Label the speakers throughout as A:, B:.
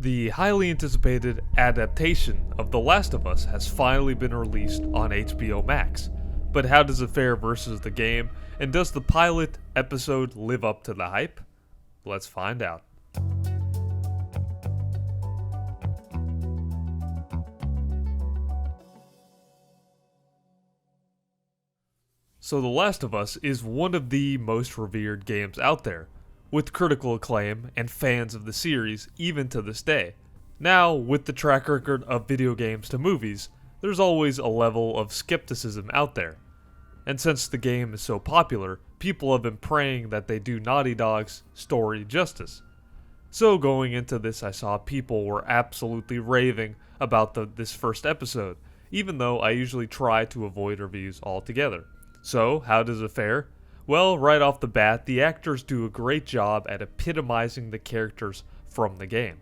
A: The highly anticipated adaptation of The Last of Us has finally been released on HBO Max. But how does it fare versus the game, and does the pilot episode live up to the hype? Let's find out. So The Last of Us is one of the most revered games out there, with critical acclaim and fans of the series even to this day. Now, with the track record of video games to movies, there's always a level of skepticism out there. And since the game is so popular, people have been praying that they do Naughty Dog's story justice. So going into this, I saw people were absolutely raving about this first episode, even though I usually try to avoid reviews altogether. So, how does it fare? Well, right off the bat, the actors do a great job at epitomizing the characters from the game.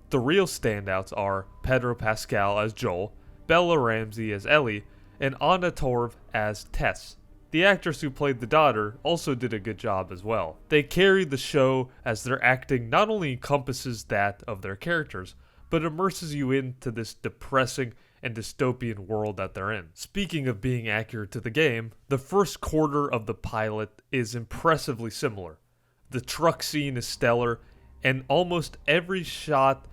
A: The real standouts are Pedro Pascal as Joel, Bella Ramsey as Ellie, and Anna Torv as Tess. The actress who played the daughter also did a good job as well. They carry the show as their acting not only encompasses that of their characters, but immerses you into this depressing and dystopian world that they're in. Speaking of being accurate to the game, the first quarter of the pilot is impressively similar. The truck scene is stellar, and almost every shot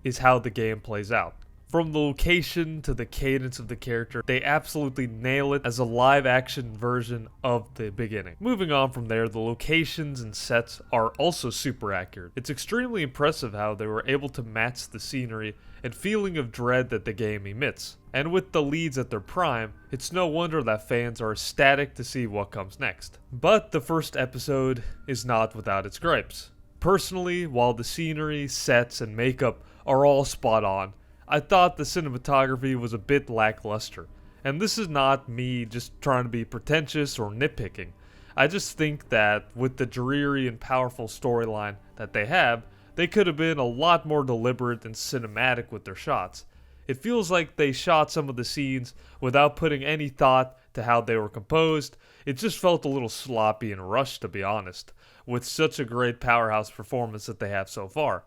A: is how the game plays out. From the location to the cadence of the character, they absolutely nail it as a live-action version of the beginning. Moving on from there, the locations and sets are also super accurate. It's extremely impressive how they were able to match the scenery and feeling of dread that the game emits. And with the leads at their prime, it's no wonder that fans are ecstatic to see what comes next. But the first episode is not without its gripes. Personally, while the scenery, sets, and makeup are all spot on, I thought the cinematography was a bit lackluster. And this is not me just trying to be pretentious or nitpicking. I just think that with the dreary and powerful storyline that they have, they could have been a lot more deliberate and cinematic with their shots. It feels like they shot some of the scenes without putting any thought to how they were composed. It just felt a little sloppy and rushed, to be honest, with such a great powerhouse performance that they have so far.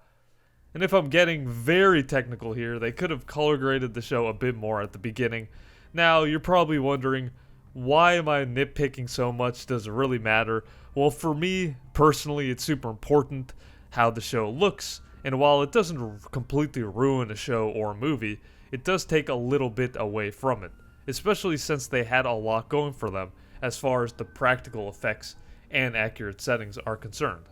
A: And if I'm getting very technical here, they could have color graded the show a bit more at the beginning. Now, you're probably wondering, why am I nitpicking so much? Does it really matter? Well, for me, personally, it's super important how the show looks, and while it doesn't completely ruin a show or a movie, it does take a little bit away from it, especially since they had a lot going for them as far as the practical effects and accurate settings are concerned.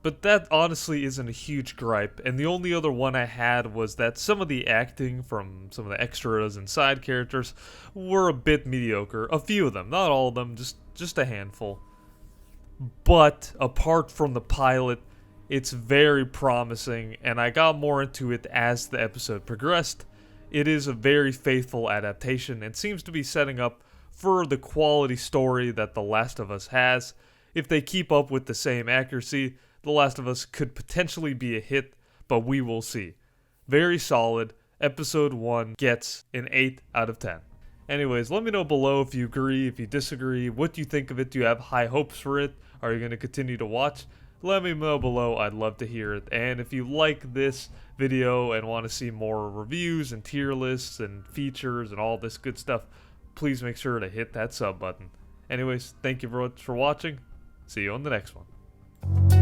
A: But that honestly isn't a huge gripe, and the only other one I had was that some of the acting from some of the extras and side characters were a bit mediocre. A few of them, not all of them, just a handful. But apart from the pilot, it's very promising, and I got more into it as the episode progressed. It is a very faithful adaptation and seems to be setting up for the quality story that The Last of Us has. If they keep up with the same accuracy, The Last of Us could potentially be a hit, but we will see. Very solid. Episode 1 gets an 8 out of 10. Anyways, let me know below if you agree, if you disagree, what do you think of it? Do you have high hopes for it? Are you going to continue to watch? Let me know below, I'd love to hear it. And if you like this video and want to see more reviews and tier lists and features and all this good stuff, please make sure to hit that sub button. Anyways, thank you very much for watching. See you on the next one.